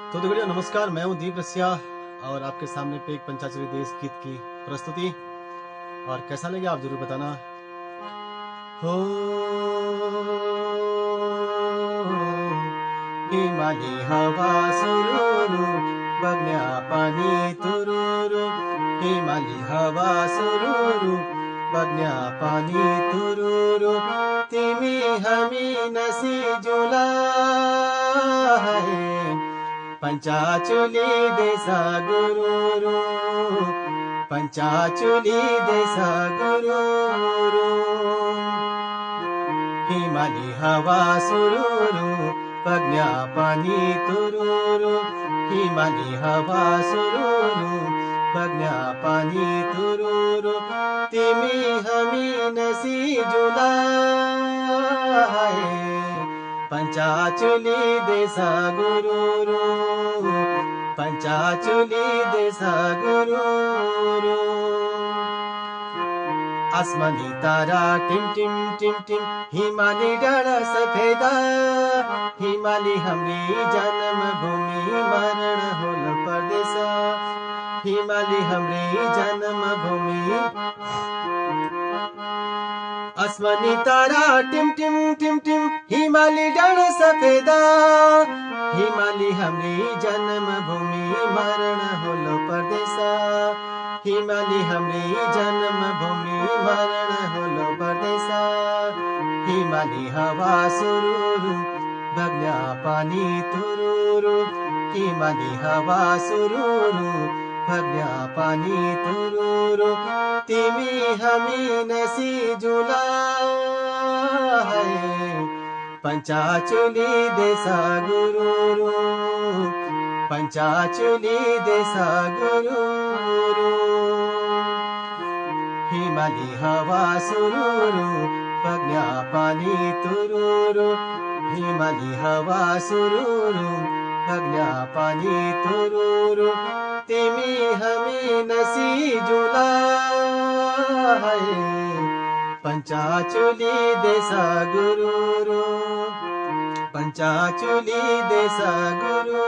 तो देखिए नमस्कार, मैं हूँ दीप रसिया और आपके सामने पे एक पंचाचली देश गीत की प्रस्तुति। और कैसा लगे आप जरूर बताना। हो हिमाली हवा सुरूरू बगण्या पाणी तुरूरू, हिमाली हवा सुरूरू बगण्या पाणी तुरूरू, तिमी हामी नसी जुला है पंचाचुली देसा गुरुरू, पंचाचुली देसा गुरुरू, हिमाली हवा सुरूरू बगण्या पाणी तुरूरू, हिमाली हवा सुरूरू बगण्या पाणी तुरूरू, तिमी हामी नसी जुला है पंचाचुली देसा गुरुरू, पंचाचुली देसा गुरुरू। आसमानी तारा टिम टिम टिम टिम, हिमाली डाँडा सफेदा, हिमाली हाम्री जन्म भूमि मरण होल परदेश, हिमाली हाम्री जन्म भूमि। आसमानी तारा टिम टिम टिम टिम, हिमाली डाँडा सफेदा, हिमाली हाम्री जन्म भूमि मरण होल परदेश, हिमाली हाम्री जन्म भूमि मरण होल परदेश, हिमाली हवा सुरूरू बगण्या पाणी तुरूरू, हिमाली हवा सुरूरू बगण्या पाणी तुरूरू, तिमी हामी नसी जुला है पंचाचुली देसा गुरुरू, पंचाचुली देसा गुरुरू, हिमाली हवा सुरूरू बगण्या पाणी तुरूरू, हिमाली हवा सुरूरू बगण्या पाणी तुरूरू, तिमी हामी नसी जुला है पंचाचुली देसा गुरुरू, पंचाचुली देसा गुरुरू।